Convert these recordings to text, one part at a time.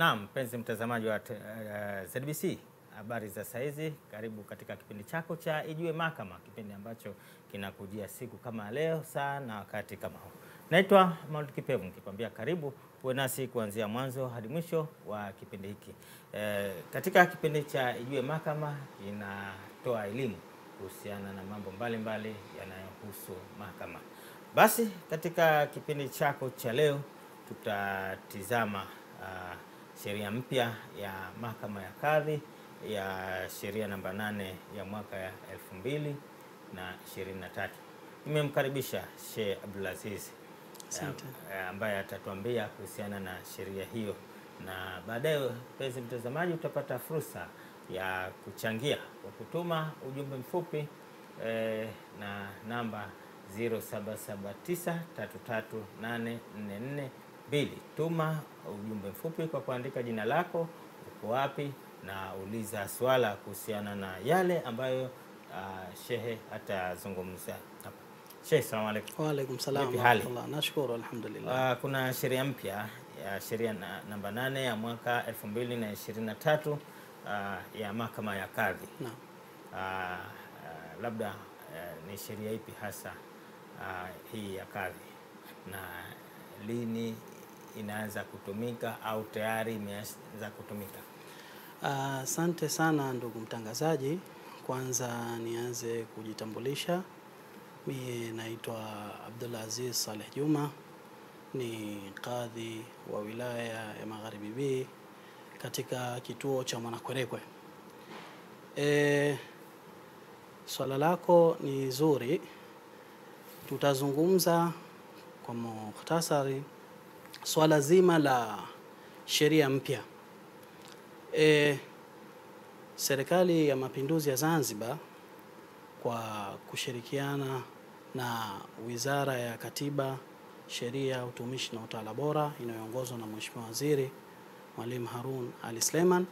Naam, mpenzi mtazamaji wa ZBC, habari za saizi, karibu katika kipindi chako cha Ijue Mahakama, kipindi ambacho kinakujia siku kama leo saa na wakati kama huu. Naitwa Maulid Kipevu, nikikwambia karibu uwe nasi kuanzia mwanzo hadi mwisho wa kipindi hiki. Katika kipindi cha Ijue Mahakama inatoa elimu kuhusiana na mambo mbalimbali yanayohusu mahakama. Basi katika kipindi chako cha leo tutatizama sheria mpya ya mahakama ya kadhi ya sheria namba 8 ya mwaka ya 2023. Nimemkaribisha Sheikh Abdulaziz ambaye atatuambia kuhusiana na sheria hiyo, na baadaye mpenzi mtazamaji utapata fursa ya kuchangia kwa kutuma ujumbe mfupi na namba 0779338442. Tuma ujumbe mfupi kwa kuandika jina lako, uko wapi, na uliza swala kuhusiana na yale ambayo shehe atazungumza hapa. Sheikh, asalamu alaykum. Wa alaykum salaam wa rahmatullah. Nashukuru, alhamdulillah. Kuna sheria mpya ya sheria namba 8 ya mwaka 2023 ya mahakama ya kadhi. Naam. Labda ni sheria ipi hasa hii ya kadhi, na lini inaanza kutumika au tayari imeanza kutumika? Asante sana ndugu mtangazaji. Kwanza nianze kujitambulisha. Mimi naitwa Abdulaziz Saleh Juma, ni kadhi wa wilaya ya Magharibi B katika kituo cha Mwanakwerekwe. Swala lako ni zuri. Tutazungumza kwa mukhtasari swala zima la sheria mpya. Serikali ya Mapinduzi ya Zanzibar kwa kushirikiana na Wizara ya Katiba, Sheria, Utumishi na Utawala Bora inayoongozwa na Mheshimiwa Waziri Mwalimu Harun Ali Suleiman,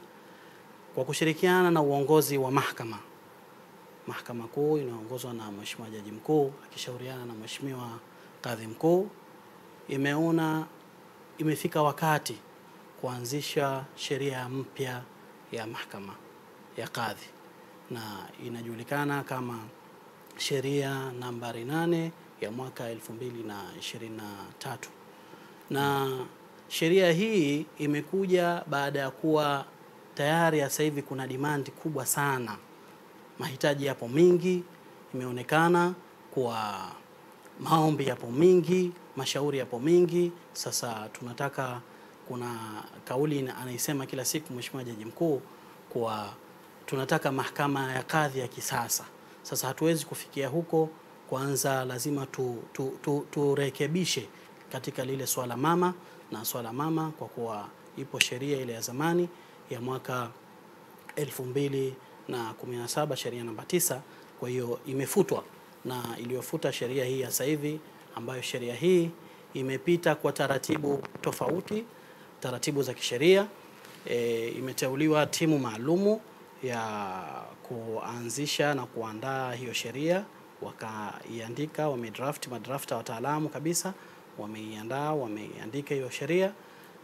kwa kushirikiana na uongozi wa Mahakama Kuu inayoongozwa na Mheshimiwa Jaji Mkuu akishauriana na Mheshimiwa Kadhi Mkuu, imeona imefika wakati kuanzisha sheria mpya ya mahakama ya kadhi, na inajulikana kama sheria nambari 8 ya mwaka 2023. Na sheria hii imekuja baada ya kuwa tayari sasa hivi kuna demand kubwa sana, mahitaji yapo mingi, imeonekana kwa maombi yapo mingi, mashauri yapo mingi. Sasa tunataka, kuna kauli anaisema kila siku Mheshimiwa Jaji Mkuu kwa tunataka mahakama ya kadhi ya kisasa. Sasa hatuwezi kufikia huko, kwanza lazima turekebishe katika lile swala mama, na swala mama kwa kuwa ipo sheria ile ya zamani ya mwaka 2017 sheria namba 9, kwa hiyo imefutwa na iliyofuta sheria hii sasa hivi, ambayo sheria hii imepita kwa taratibu tofauti, taratibu za kisheria. Imeteuliwa timu maalumu ya kuanzisha na kuandaa hiyo sheria, wakaiandika, madrafta wataalamu kabisa wameiandaa, wameandika hiyo sheria.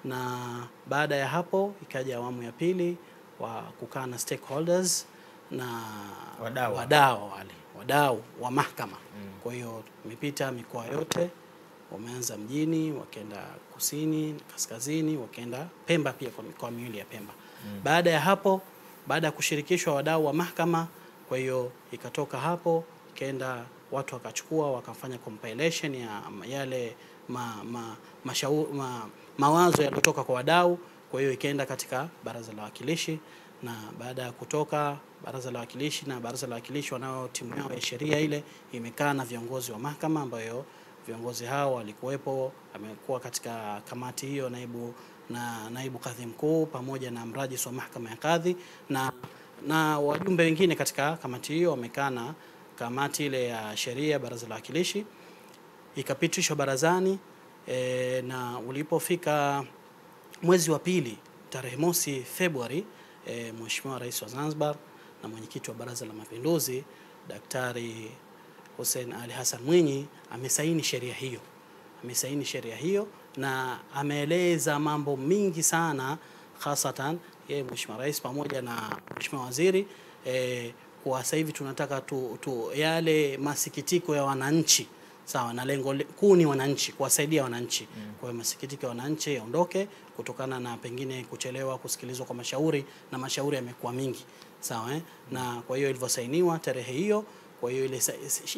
Na baada ya hapo ikaja awamu ya pili wa kukaa na stakeholders na wadau wa mahakama. Kwa hiyo imepita mikoa yote, wameanza mjini, wakaenda kusini, kaskazini, wakaenda Pemba pia kwa mikoa miwili ya Pemba. Baada ya hapo, baada ya kushirikishwa wadau wa mahakama, kwa hiyo ikatoka hapo, ikaenda watu wakachukua wakafanya compilation ya yale mawazo yaliyotoka kwa wadau. Kwa hiyo ikaenda katika Baraza la Wawakilishi, na baada ya kutoka Baraza la Wawakilishi, na Baraza la Wawakilishi wanao timu yao ya sheria ile imekaa na viongozi wa mahakama, ambayo viongozi hao walikuwepo, amekuwa katika kamati hiyo naibu kadhi mkuu pamoja na mrajisi wa mahakama ya kadhi, na wajumbe wengine katika kamati hiyo wamekaa na kamati ile ya sheria Baraza la Wawakilishi. Ikapitishwa barazani, na ulipofika mwezi wa pili tarehe mosi Februari, Mheshimiwa Rais wa Zanzibar na mwenyekiti wa Baraza la Mapinduzi Daktari Hussein Ali Hassan Mwinyi amesaini sheria hiyo, na ameeleza mambo mingi sana hasatan yeye Mheshimiwa Rais pamoja na Mheshimiwa Waziri kwa sasa hivi tunataka yale masikitiko ya wananchi, sawa, na lengo kuu ni wananchi, kuwasaidia wananchi. Kwa hiyo masikitiko ya wananchi yaondoke kutokana na pengine kuchelewa kusikilizwa kwa mashauri, na mashauri yamekuwa mingi, sawa na kwa hiyo ilivyosainiwa tarehe hiyo, kwa hiyo ile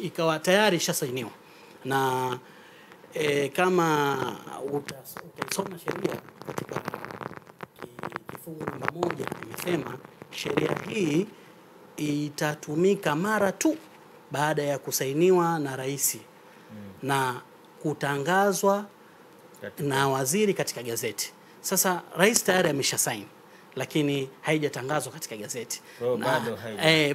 ikawa tayari ishasainiwa na kama utasoma sheria katika kifungu namba 1 imesema sheria hii itatumika mara tu baada ya kusainiwa na rais na kutangazwa na waziri katika gazeti. Sasa rais tayari ameshasaini, lakini haijatangazwa katika gazeti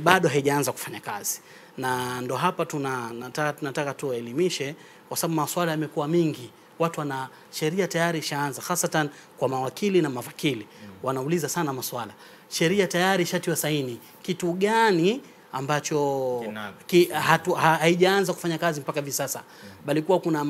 bado haijaanza kufanya kazi, na ndo hapa tunataka tuelimishe, kwa sababu maswala yamekuwa mingi, watu wana sheria tayari ishaanza, hasatan kwa mawakili na mawakili wanauliza sana maswala. Sheria tayari ishatiwa saini, kitu gani ambacho haijaanza kufanya kazi mpaka hivi sasa? Bali kuwa kuna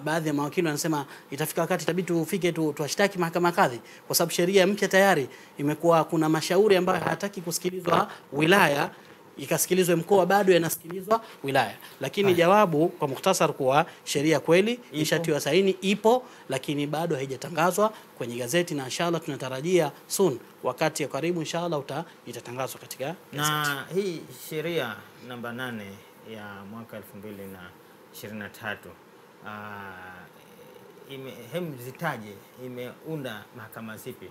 baadhi ya mawakili wanasema itafika wakati itabidi tufike tuwashtaki mahakama kadhi, kwa sababu sheria mpya tayari imekuwa, kuna mashauri ambayo hataki kusikilizwa wilaya ikasikilizwe mkoa, bado yanasikilizwa wilaya. Lakini jawabu kwa mukhtasar kuwa sheria kweli ishatiwa saini, ipo, lakini bado haijatangazwa kwenye gazeti, na inshallah tunatarajia soon, wakati ya karibu inshallah itatangazwa katika gazeti. Na hii sheria namba 8 ya mwaka 2023 zitaje imeunda mahakama zipi